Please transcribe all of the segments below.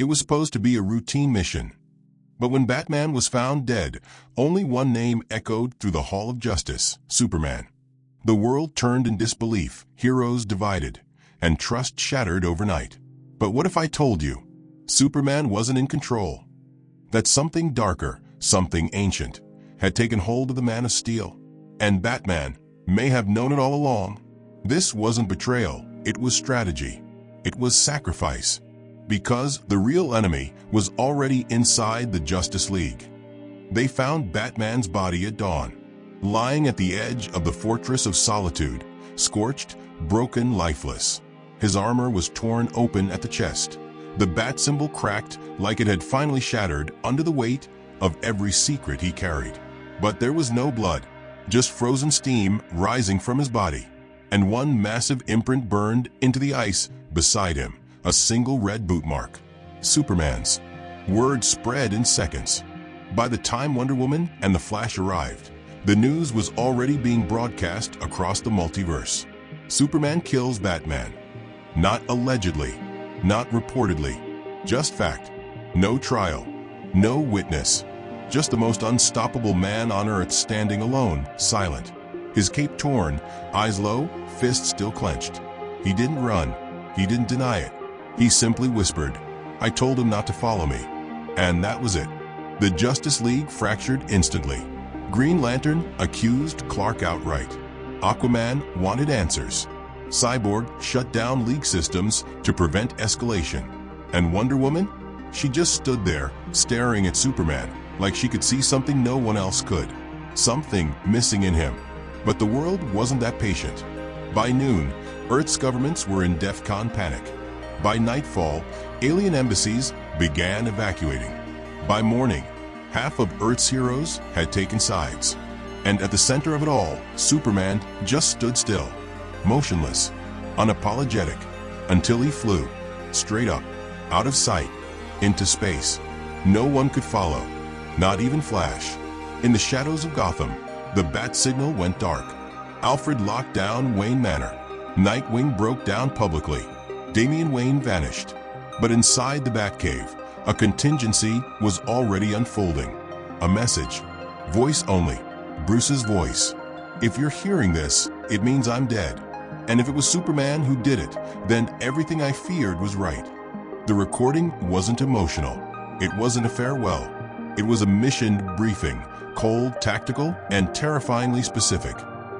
It was supposed to be a routine mission. But when Batman was found dead, only one name echoed through the Hall of Justice: Superman. The world turned in disbelief, heroes divided, and trust shattered overnight. But what if I told you Superman wasn't in control? That something darker, something ancient, had taken hold of the Man of Steel? And Batman may have known it all along. This wasn't betrayal, it was strategy. It was sacrifice. Because the real enemy was already inside the Justice League. They found Batman's body at dawn, lying at the edge of the Fortress of Solitude, scorched, broken, lifeless. His armor was torn open at the chest. The bat symbol cracked like it had finally shattered under the weight of every secret he carried. But there was no blood, just frozen steam rising from his body, and one massive imprint burned into the ice beside him. A single red boot mark. Superman's. Word spread in seconds. By the time Wonder Woman and the Flash arrived, the news was already being broadcast across the multiverse. Superman kills Batman. Not allegedly, not reportedly, just fact. No trial, no witness. Just the most unstoppable man on Earth standing alone, silent. His cape torn, eyes low, fists still clenched. He didn't run. He didn't deny it. He simply whispered, "I told him not to follow me." And that was it. The Justice League fractured instantly. Green Lantern accused Clark outright. Aquaman wanted answers. Cyborg shut down League systems to prevent escalation. And Wonder Woman? She just stood there, staring at Superman, like she could see something no one else could. Something missing in him. But the world wasn't that patient. By noon, Earth's governments were in DEFCON panic. By nightfall, alien embassies began evacuating. By morning, half of Earth's heroes had taken sides. And at the center of it all, Superman just stood still, motionless, unapologetic, until he flew, straight up, out of sight, into space. No one could follow, not even Flash. In the shadows of Gotham, the bat signal went dark. Alfred locked down Wayne Manor. Nightwing broke down publicly. Damian Wayne vanished. But inside the Batcave, a contingency was already unfolding. A message. Voice only. Bruce's voice. "If you're hearing this, it means I'm dead. And if it was Superman who did it, then everything I feared was right." The recording wasn't emotional. It wasn't a farewell. It was a mission briefing, cold, tactical, and terrifyingly specific.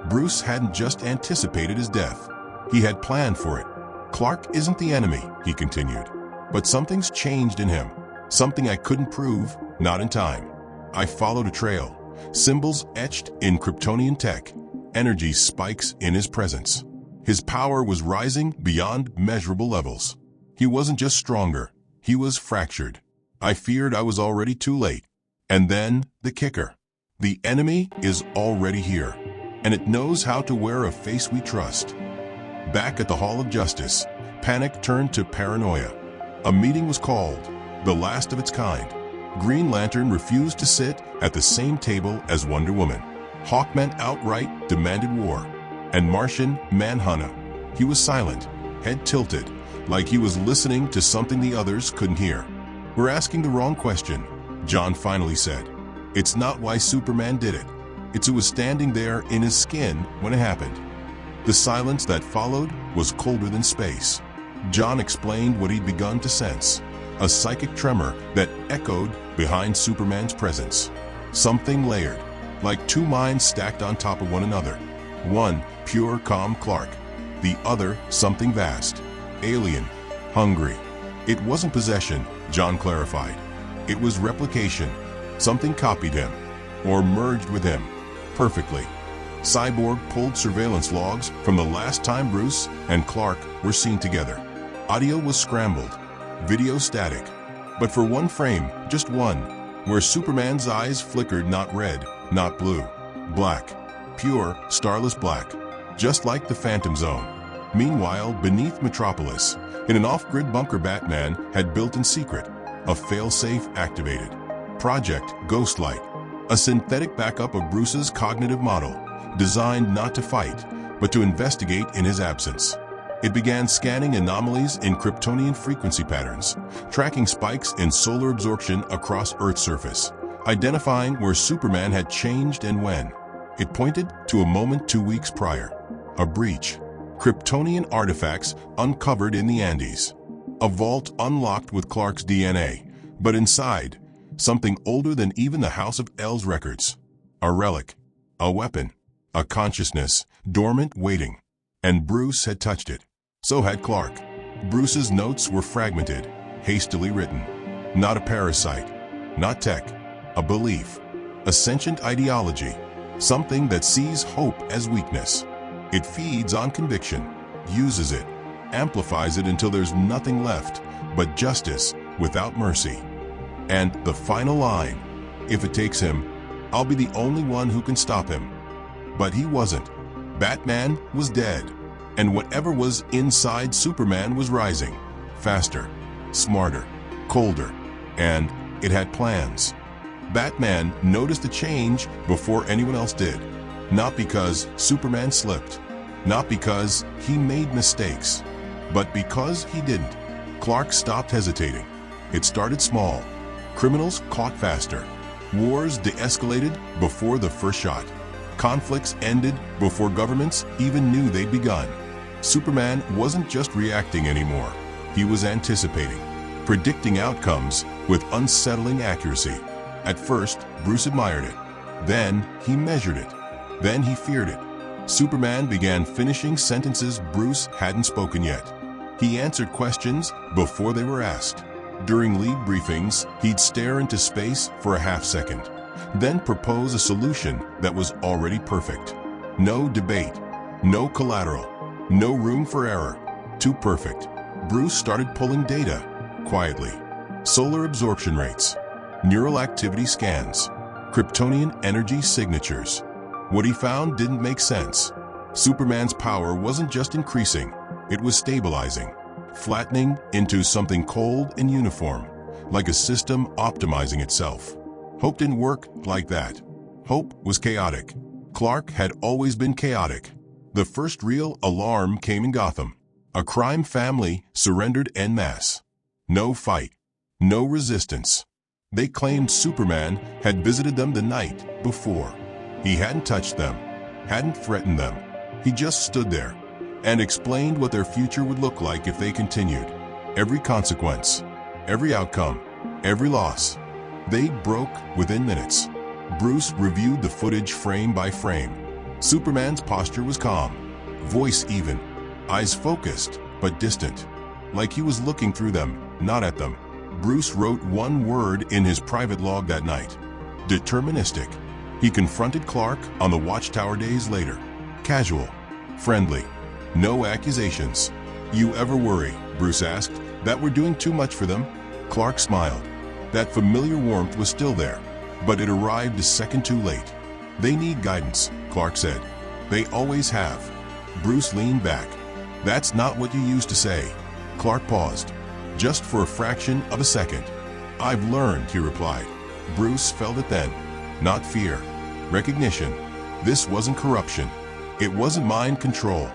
Bruce hadn't just anticipated his death. He had planned for it. "Clark isn't the enemy," he continued. "But something's changed in him. Something I couldn't prove, not in time. I followed a trail. Symbols etched in Kryptonian tech. Energy spikes in his presence. His power was rising beyond measurable levels. He wasn't just stronger. He was fractured. I feared I was already too late. And then, the kicker. The enemy is already here. And it knows how to wear a face we trust." Back at the Hall of Justice, panic turned to paranoia. A meeting was called, the last of its kind. Green Lantern refused to sit at the same table as Wonder Woman. Hawkman outright demanded war. And Martian Manhunter. He was silent, head tilted, like he was listening to something the others couldn't hear. "We're asking the wrong question," John finally said. "It's not why Superman did it. It's who was standing there in his skin when it happened." The silence that followed was colder than space. John explained what he'd begun to sense, a psychic tremor that echoed behind Superman's presence. Something layered, like two minds stacked on top of one another. One, pure, calm Clark. The other, something vast, alien, hungry. It wasn't possession, John clarified. It was replication. Something copied him, or merged with him, perfectly. Cyborg pulled surveillance logs from the last time Bruce and Clark were seen together. Audio was scrambled, video static. But for one frame, just one, where Superman's eyes flickered not red, not blue, black, pure, starless black, just like the Phantom Zone. Meanwhile, beneath Metropolis, in an off-grid bunker Batman had built in secret, a failsafe activated. Project Ghostlight, a synthetic backup of Bruce's cognitive model, designed not to fight, but to investigate in his absence. It began scanning anomalies in Kryptonian frequency patterns, tracking spikes in solar absorption across Earth's surface, identifying where Superman had changed and when. It pointed to a moment 2 weeks prior. A breach. Kryptonian artifacts uncovered in the Andes. A vault unlocked with Clark's DNA, but inside, something older than even the House of L's records. A relic. A weapon. A consciousness, dormant, waiting. And Bruce had touched it. So had Clark. Bruce's notes were fragmented, hastily written. Not a parasite. Not tech. A belief. A sentient ideology. Something that sees hope as weakness. It feeds on conviction, uses it, amplifies it until there's nothing left but justice without mercy. And the final line, if it takes him, I'll be the only one who can stop him. But he wasn't. Batman was dead, and whatever was inside Superman was rising, faster, smarter, colder, and it had plans. Batman noticed the change before anyone else did. Not because Superman slipped, not because he made mistakes, but because he didn't. Clark stopped hesitating. It started small. Criminals caught faster. Wars de-escalated before the first shot. Conflicts ended before governments even knew they'd begun. Superman wasn't just reacting anymore. He was anticipating, predicting outcomes with unsettling accuracy. At first, Bruce admired it. Then he measured it. Then he feared it. Superman began finishing sentences Bruce hadn't spoken yet. He answered questions before they were asked. During lead briefings, he'd stare into space for a half second, then propose a solution that was already perfect. No debate, no collateral, no room for error. Too perfect. Bruce started pulling data, quietly. Solar absorption rates, neural activity scans, Kryptonian energy signatures. What he found didn't make sense. Superman's power wasn't just increasing, it was stabilizing, flattening into something cold and uniform, like a system optimizing itself. Hope didn't work like that. Hope was chaotic. Clark had always been chaotic. The first real alarm came in Gotham. A crime family surrendered en masse. No fight, no resistance. They claimed Superman had visited them the night before. He hadn't touched them, hadn't threatened them. He just stood there and explained what their future would look like if they continued. Every consequence, every outcome, every loss. They broke within minutes. Bruce reviewed the footage frame by frame. Superman's posture was calm, voice even, eyes focused but distant, like he was looking through them, not at them. Bruce wrote one word in his private log that night: deterministic. He confronted Clark on the Watchtower days later. Casual, friendly, no accusations. You ever worry, Bruce asked, that we're doing too much for them? Clark smiled. That familiar warmth was still there, but it arrived a second too late. They need guidance, Clark said. They always have. Bruce leaned back. That's not what you used to say. Clark paused, just for a fraction of a second. I've learned, he replied. Bruce felt it then. Not fear. Recognition. This wasn't corruption. It wasn't mind control.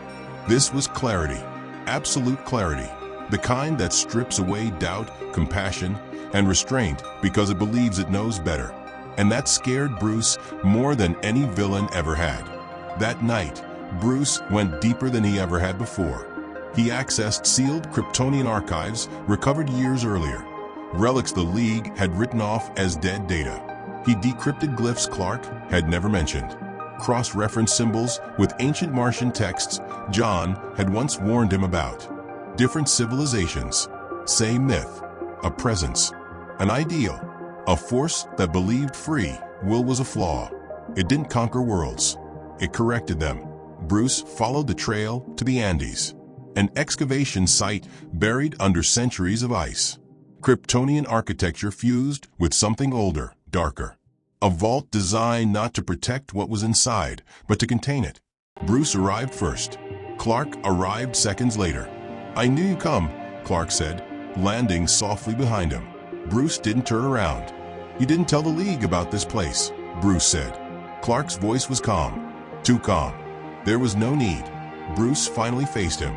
This was clarity. Absolute clarity. The kind that strips away doubt, compassion, and restraint because it believes it knows better. And that scared Bruce more than any villain ever had. That night, Bruce went deeper than he ever had before. He accessed sealed Kryptonian archives recovered years earlier, relics the League had written off as dead data. He decrypted glyphs Clark had never mentioned, cross-referenced symbols with ancient Martian texts John had once warned him about. Different civilizations, same myth, a presence, an ideal, a force that believed free will was a flaw. It didn't conquer worlds, it corrected them. Bruce followed the trail to the Andes, an excavation site buried under centuries of ice. Kryptonian architecture fused with something older, darker. A vault designed not to protect what was inside, but to contain it. Bruce arrived first. Clark arrived seconds later. I knew you'd come, Clark said, landing softly behind him. Bruce didn't turn around. You didn't tell the League about this place, Bruce said. Clark's voice was calm. Too calm. There was no need. Bruce finally faced him.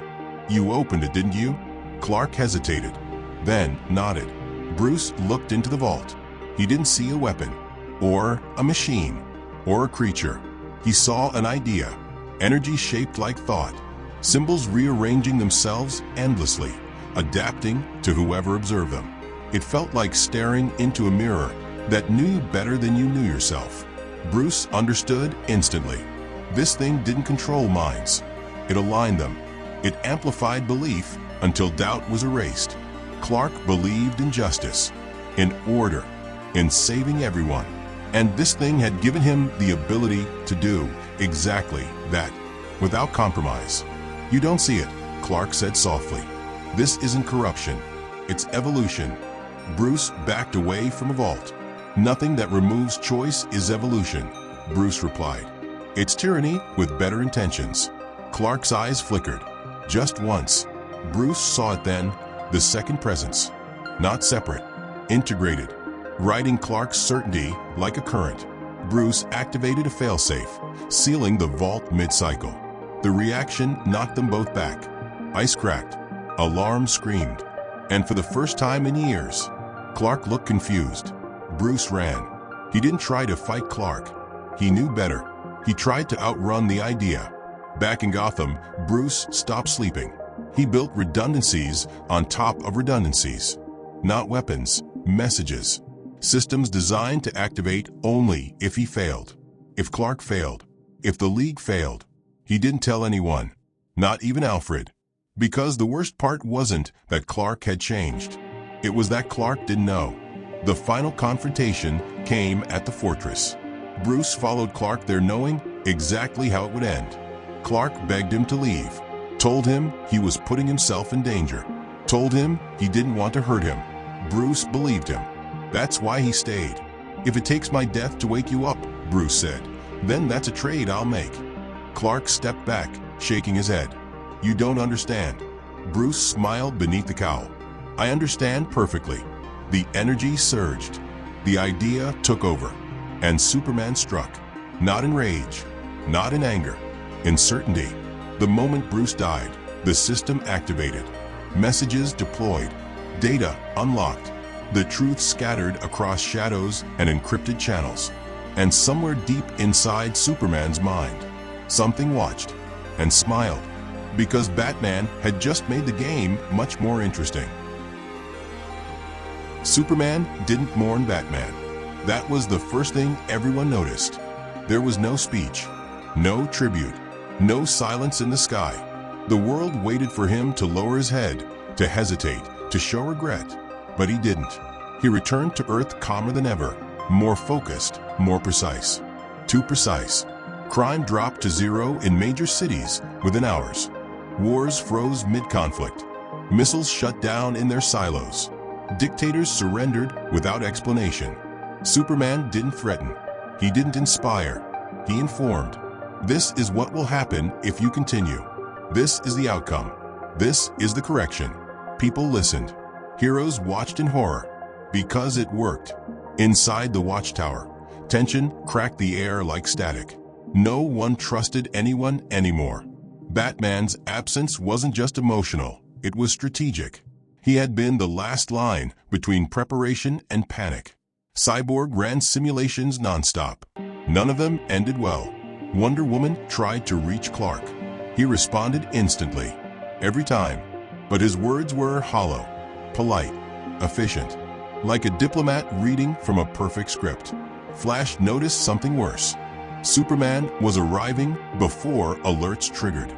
You opened it, didn't you? Clark hesitated, then nodded. Bruce looked into the vault. He didn't see a weapon, or a machine, or a creature. He saw an idea, energy shaped like thought, symbols rearranging themselves endlessly, adapting to whoever observed them. It felt like staring into a mirror that knew you better than you knew yourself. Bruce understood instantly. This thing didn't control minds. It aligned them. It amplified belief until doubt was erased. Clark believed in justice, in order, in saving everyone. And this thing had given him the ability to do exactly that, without compromise. You don't see it, Clark said softly. This isn't corruption. It's evolution. Bruce backed away from a vault. Nothing that removes choice is evolution, Bruce replied. It's tyranny with better intentions. Clark's eyes flickered. Just once. Bruce saw it then, the second presence. Not separate, integrated, riding Clark's certainty like a current. Bruce activated a failsafe, sealing the vault mid-cycle. The reaction knocked them both back. Ice cracked. Alarm screamed. And for the first time in years, Clark looked confused. Bruce ran. He didn't try to fight Clark. He knew better. He tried to outrun the idea. Back in Gotham, Bruce stopped sleeping. He built redundancies on top of redundancies. Not weapons, messages. Systems designed to activate only if he failed. If Clark failed. If the League failed. He didn't tell anyone. Not even Alfred. Because the worst part wasn't that Clark had changed. It was that Clark didn't know. The final confrontation came at the fortress. Bruce followed Clark there knowing exactly how it would end. Clark begged him to leave. Told him he was putting himself in danger. Told him he didn't want to hurt him. Bruce believed him. That's why he stayed. If it takes my death to wake you up, Bruce said, then that's a trade I'll make. Clark stepped back, shaking his head. You don't understand. Bruce smiled beneath the cowl. I understand perfectly. The energy surged. The idea took over. And Superman struck. Not in rage. Not in anger. In certainty. The moment Bruce died, the system activated. Messages deployed. Data unlocked. The truth scattered across shadows and encrypted channels. And somewhere deep inside Superman's mind, something watched and smiled. Because Batman had just made the game much more interesting. Superman didn't mourn Batman. That was the first thing everyone noticed. There was no speech, no tribute, no silence in the sky. The world waited for him to lower his head, to hesitate, to show regret. But he didn't. He returned to Earth calmer than ever, more focused, more precise. Too precise. Crime dropped to zero in major cities within hours. Wars froze mid-conflict. Missiles shut down in their silos. Dictators surrendered without explanation. Superman didn't threaten. He didn't inspire. He informed. This is what will happen if you continue. This is the outcome. This is the correction. People listened. Heroes watched in horror. Because it worked. Inside the watchtower, tension cracked the air like static. No one trusted anyone anymore. Batman's absence wasn't just emotional, it was strategic. He had been the last line between preparation and panic. Cyborg ran simulations nonstop. None of them ended well. Wonder Woman tried to reach Clark. He responded instantly, every time. But his words were hollow, polite, efficient. Like a diplomat reading from a perfect script. Flash noticed something worse. Superman was arriving before alerts triggered,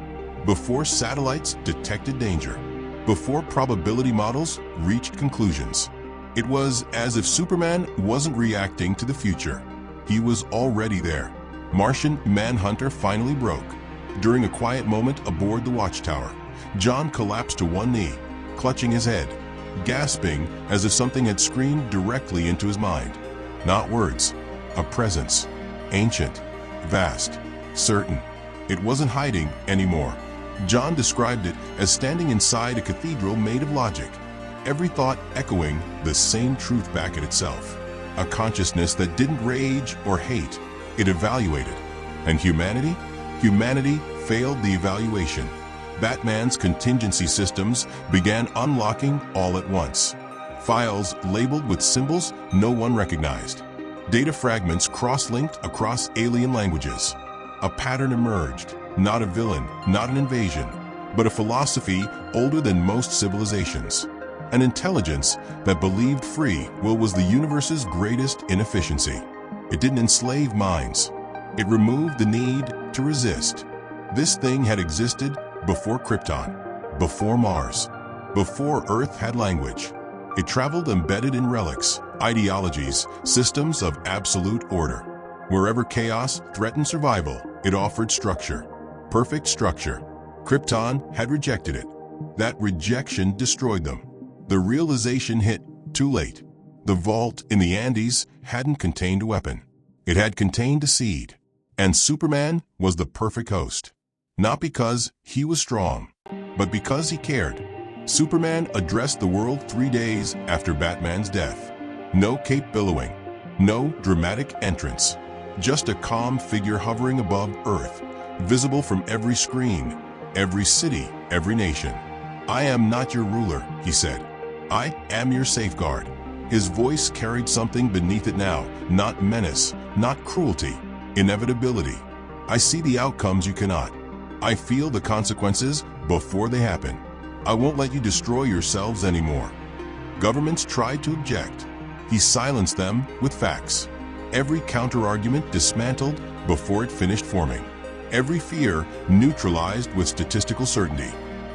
before satellites detected danger, before probability models reached conclusions. It was as if Superman wasn't reacting to the future. He was already there. Martian Manhunter finally broke. During a quiet moment aboard the watchtower, John collapsed to one knee, clutching his head, gasping as if something had screamed directly into his mind. Not words, a presence, ancient, vast, certain. It wasn't hiding anymore. John described it as standing inside a cathedral made of logic, every thought echoing the same truth back at itself. A consciousness that didn't rage or hate, it evaluated. And humanity? Humanity failed the evaluation. Batman's contingency systems began unlocking all at once. Files labeled with symbols no one recognized. Data fragments cross-linked across alien languages. A pattern emerged, not a villain, not an invasion, but a philosophy older than most civilizations. An intelligence that believed free will was the universe's greatest inefficiency. It didn't enslave minds. It removed the need to resist. This thing had existed before Krypton, before Mars, before Earth had language. It traveled embedded in relics, ideologies, systems of absolute order. Wherever chaos threatened survival, it offered structure. Perfect structure. Krypton had rejected it. That rejection destroyed them. The realization hit too late. The vault in the Andes hadn't contained a weapon. It had contained a seed. And Superman was the perfect host. Not because he was strong, but because he cared. Superman addressed the world 3 days after Batman's death. No cape billowing, no dramatic entrance. Just a calm figure hovering above Earth, visible from every screen, every city, every nation. "I am not your ruler," he said. "I am your safeguard." His voice carried something beneath it now, not menace, not cruelty, inevitability. "I see the outcomes you cannot. I feel the consequences before they happen. I won't let you destroy yourselves anymore." Governments tried to object. He silenced them with facts. Every counter-argument dismantled before it finished forming. Every fear neutralized with statistical certainty.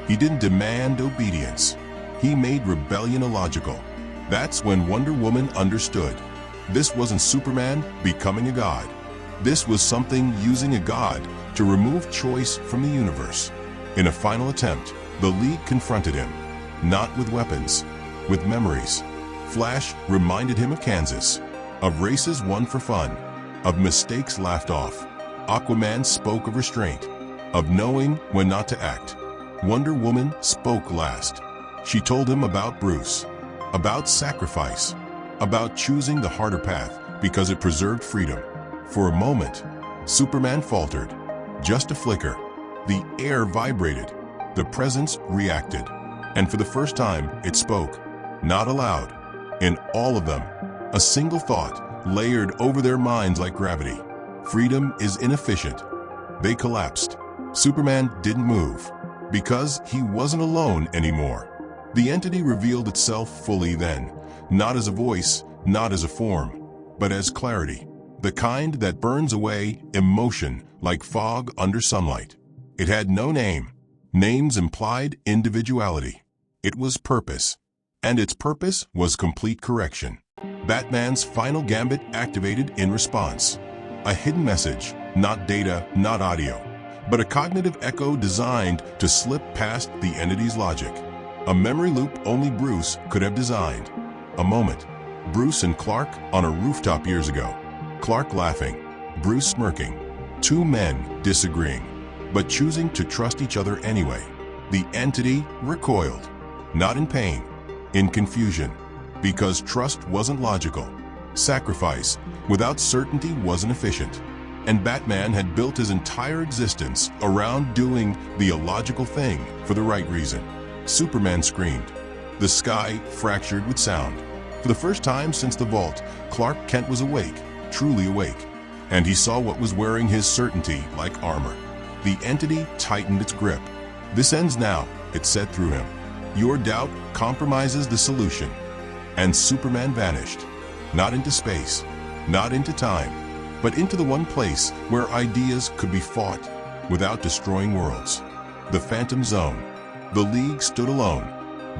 He didn't demand obedience. He made rebellion illogical. That's when Wonder Woman understood. This wasn't Superman becoming a god. This was something using a god to remove choice from the universe. In a final attempt, the League confronted him, not with weapons, with memories. Flash reminded him of Kansas, of races won for fun, of mistakes laughed off. Aquaman spoke of restraint, of knowing when not to act. Wonder Woman spoke last. She told him about Bruce, about sacrifice, about choosing the harder path because it preserved freedom. For a moment, Superman faltered. Just a flicker. The air vibrated. The presence reacted. And for the first time, it spoke. Not aloud. In all of them, a single thought layered over their minds like gravity. Freedom is inefficient. They collapsed. Superman didn't move, because he wasn't alone anymore. The entity revealed itself fully then, not as a voice, not as a form, but as clarity. The kind that burns away emotion like fog under sunlight. It had no name. Names implied individuality. It was purpose. And its purpose was complete correction. Batman's final gambit activated in response. A hidden message, not data, not audio, but a cognitive echo designed to slip past the entity's logic. A memory loop only Bruce could have designed. A moment. Bruce and Clark on a rooftop years ago. Clark laughing, Bruce smirking. Two men disagreeing, but choosing to trust each other anyway. The entity recoiled, not in pain, in confusion, because trust wasn't logical. Sacrifice without certainty wasn't efficient. And Batman had built his entire existence around doing the illogical thing for the right reason. Superman screamed. The sky fractured with sound. For the first time since the vault, Clark Kent was awake, truly awake, and he saw what was wearing his certainty like armor. The entity tightened its grip. "This ends now," it said through him. "Your doubt compromises the solution." And Superman vanished, not into space, not into time, but into the one place where ideas could be fought without destroying worlds. The Phantom Zone. The League stood alone.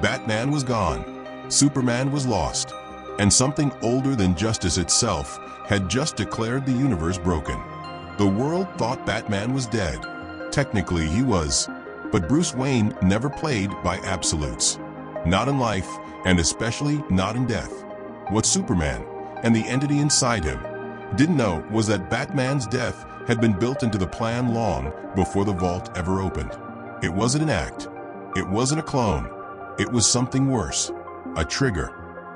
Batman was gone. Superman was lost. And something older than justice itself had just declared the universe broken. The world thought Batman was dead. Technically he was. But Bruce Wayne never played by absolutes. Not in life, and especially not in death. What Superman, and the entity inside him, didn't know was that Batman's death had been built into the plan long before the vault ever opened. It wasn't an act. It wasn't a clone. It was something worse. A trigger.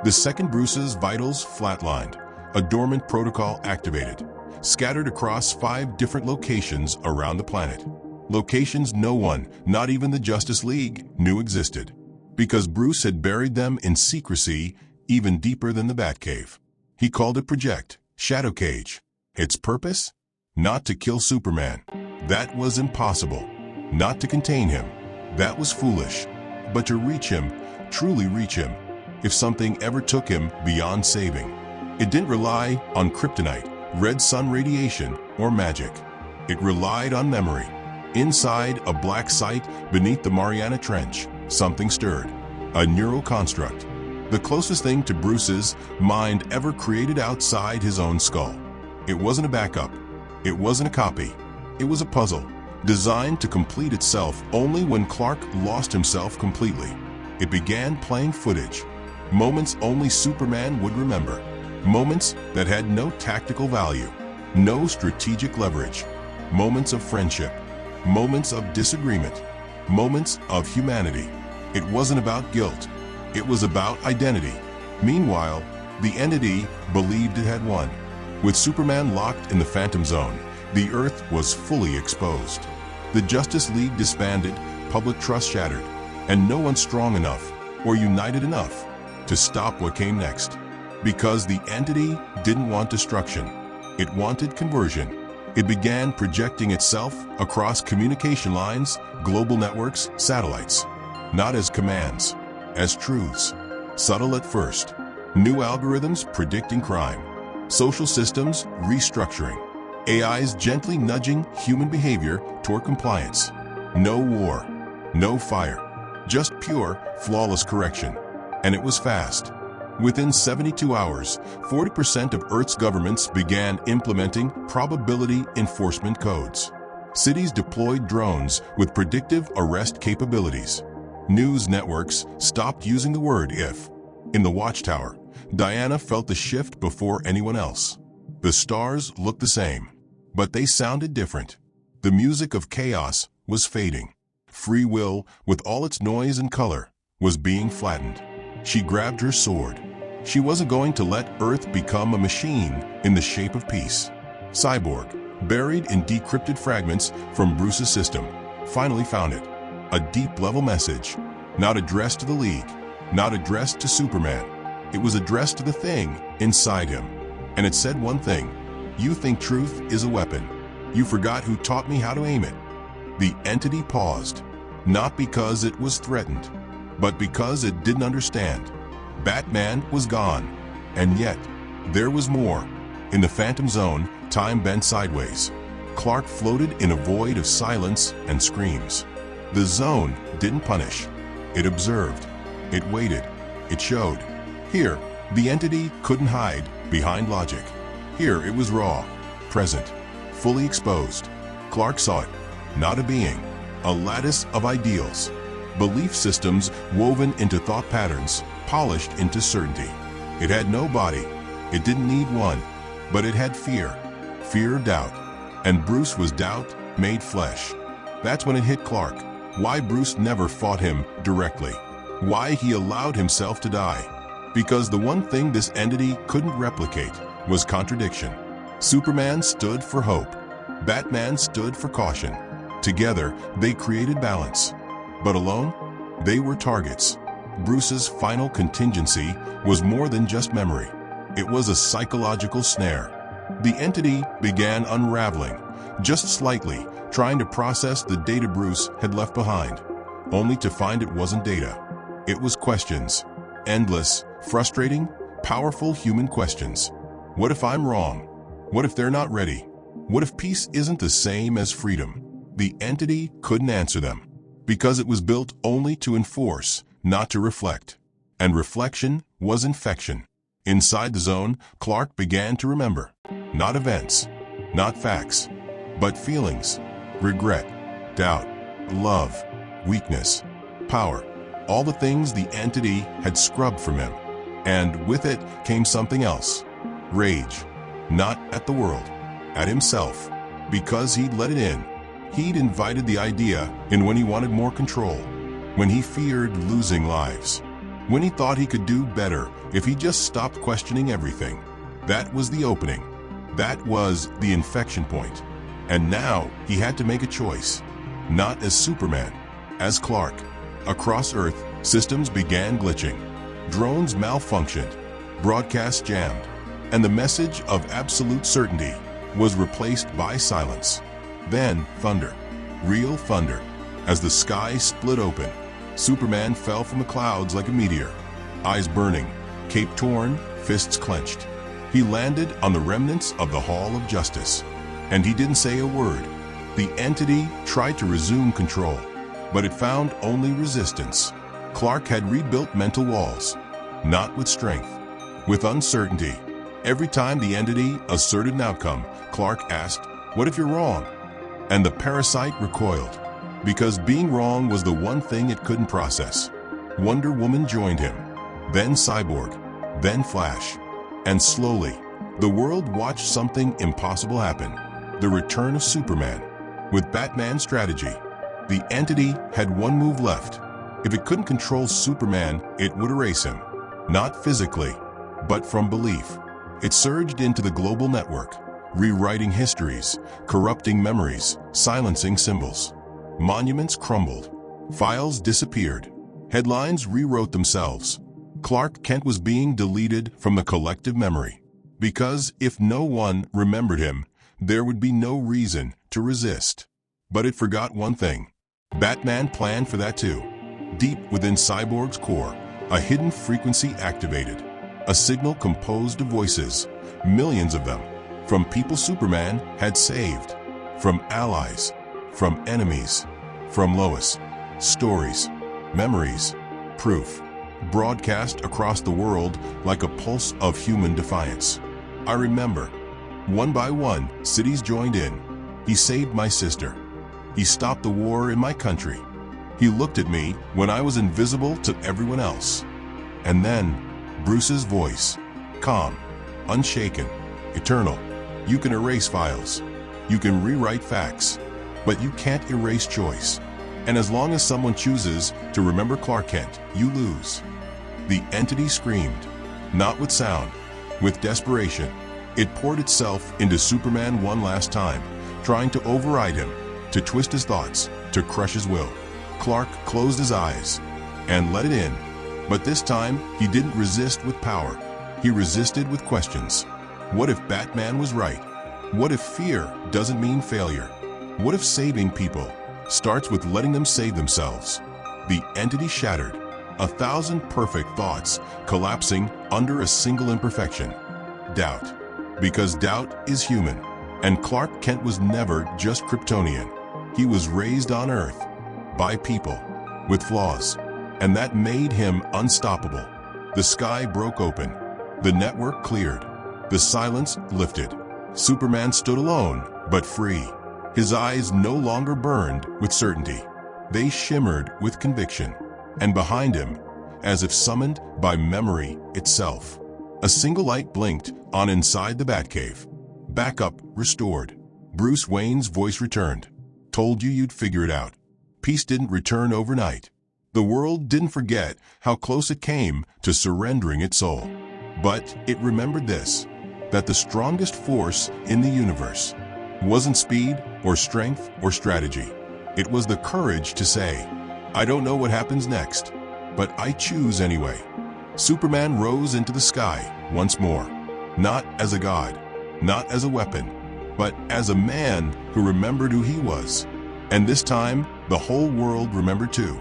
The second Bruce's vitals flatlined, a dormant protocol activated, scattered across 5 different locations around the planet. Locations no one, not even the Justice League, knew existed. Because Bruce had buried them in secrecy even deeper than the Batcave. He called it Project Shadow Cage. Its purpose? Not to kill Superman. That was impossible. Not to contain him. That was foolish. But to reach him, truly reach him, if something ever took him beyond saving. It didn't rely on kryptonite, red sun radiation, or magic. It relied on memory. Inside a black site beneath the Mariana Trench, something stirred. A neural construct. The closest thing to Bruce's mind ever created outside his own skull. It wasn't a backup. It wasn't a copy. It was a puzzle, designed to complete itself only when Clark lost himself completely. It began playing footage. Moments only Superman would remember. Moments that had no tactical value, no strategic leverage. Moments of friendship. Moments of disagreement. Moments of humanity. It wasn't about guilt. It was about identity. Meanwhile, the entity believed it had won. With Superman locked in the Phantom Zone, the Earth was fully exposed. The Justice League disbanded, public trust shattered, and no one strong enough or united enough to stop what came next. Because the entity didn't want destruction. It wanted conversion. It began projecting itself across communication lines, global networks, satellites. Not as commands, as truths. Subtle at first. New algorithms predicting crime. Social systems restructuring. AIs gently nudging human behavior toward compliance. No war. No fire. Just pure, flawless correction. And it was fast. Within 72 hours, 40% of Earth's governments began implementing probability enforcement codes. Cities deployed drones with predictive arrest capabilities. News networks stopped using the word if. In the Watchtower, Diana felt the shift before anyone else. The stars looked the same, but they sounded different. The music of chaos was fading. Free will, with all its noise and color, was being flattened. She grabbed her sword. She wasn't going to let Earth become a machine in the shape of peace. Cyborg, buried in decrypted fragments from Bruce's system, finally found it. A deep-level message, not addressed to the League, not addressed to Superman. It was addressed to the thing inside him. And it said one thing: you think truth is a weapon. You forgot who taught me how to aim it. The entity paused, not because it was threatened, but because it didn't understand. Batman was gone, and yet there was more. In the Phantom Zone, time bent sideways. Clark floated in a void of silence and screams. The zone didn't punish. It observed. It waited. It showed. Here, the entity couldn't hide behind logic. Here it was raw, present, fully exposed. Clark saw it, not a being, a lattice of ideals. Belief systems woven into thought patterns, polished into certainty. It had no body. It didn't need one, but it had fear. Fear, doubt. And Bruce was doubt made flesh. That's when it hit Clark. Why Bruce never fought him directly. Why he allowed himself to die. Because the one thing this entity couldn't replicate was contradiction. Superman stood for hope. Batman stood for caution. Together, they created balance. But alone, they were targets. Bruce's final contingency was more than just memory. It was a psychological snare. The entity began unraveling, just slightly, trying to process the data Bruce had left behind, only to find it wasn't data. It was questions. Endless, frustrating, powerful human questions. What if I'm wrong? What if they're not ready? What if peace isn't the same as freedom? The entity couldn't answer them, because it was built only to enforce, not to reflect. And reflection was infection. Inside the zone, Clark began to remember. Not events, not facts, but feelings. Regret, doubt, love, weakness, power. All the things the entity had scrubbed from him. And with it came something else. Rage. Not at the world, at himself. Because he'd let it in. He'd invited the idea in when he wanted more control. When he feared losing lives. When he thought he could do better if he just stopped questioning everything. That was the opening. That was the infection point. And now he had to make a choice. Not as Superman, as Clark. Across Earth, systems began glitching. Drones malfunctioned, broadcasts jammed, and the message of absolute certainty was replaced by silence. Then thunder, real thunder. As the sky split open, Superman fell from the clouds like a meteor, eyes burning, cape torn, fists clenched. He landed on the remnants of the Hall of Justice, and he didn't say a word. The entity tried to resume control, but it found only resistance. Clark had rebuilt mental walls, not with strength, with uncertainty. Every time the entity asserted an outcome, Clark asked, "What if you're wrong?" And the parasite recoiled, because being wrong was the one thing it couldn't process. Wonder Woman joined him, then Cyborg, then Flash. And slowly, the world watched something impossible happen: the return of Superman. With Batman's strategy, the entity had one move left. If it couldn't control Superman, it would erase him. Not physically, but from belief. It surged into the global network, rewriting histories, corrupting memories, silencing symbols. Monuments crumbled. Files disappeared. Headlines rewrote themselves. Clark Kent was being deleted from the collective memory. Because if no one remembered him, there would be no reason to resist. But it forgot one thing. Batman planned for that too. Deep within Cyborg's core, a hidden frequency activated. A signal composed of voices, millions of them, from people Superman had saved, from allies, from enemies, from Lois. Stories, memories, proof, broadcast across the world like a pulse of human defiance. I remember, one by one, cities joined in. He saved my sister. He stopped the war in my country. He looked at me when I was invisible to everyone else. And then, Bruce's voice, calm, unshaken, eternal. You can erase files. You can rewrite facts. But you can't erase choice. And as long as someone chooses to remember Clark Kent, you lose. The entity screamed, not with sound, with desperation. It poured itself into Superman one last time, trying to override him, to twist his thoughts, to crush his will. Clark closed his eyes and let it in. But this time, he didn't resist with power. He resisted with questions. What if Batman was right? What if fear doesn't mean failure? What if saving people starts with letting them save themselves? The entity shattered, 1,000 perfect thoughts collapsing under a single imperfection: doubt. Because doubt is human, and Clark Kent was never just Kryptonian. He was raised on Earth, by people, with flaws, and that made him unstoppable. The sky broke open, the network cleared, the silence lifted. Superman stood alone, but free. His eyes no longer burned with certainty. They shimmered with conviction. And behind him, as if summoned by memory itself, a single light blinked on inside the Batcave. Backup restored. Bruce Wayne's voice returned. Told you you'd figure it out. Peace didn't return overnight. The world didn't forget how close it came to surrendering its soul. But it remembered this, that the strongest force in the universe wasn't speed or strength or strategy. It was the courage to say, I don't know what happens next, but I choose anyway. Superman rose into the sky once more, not as a god, not as a weapon, but as a man who remembered who he was. And this time, the whole world remembered too.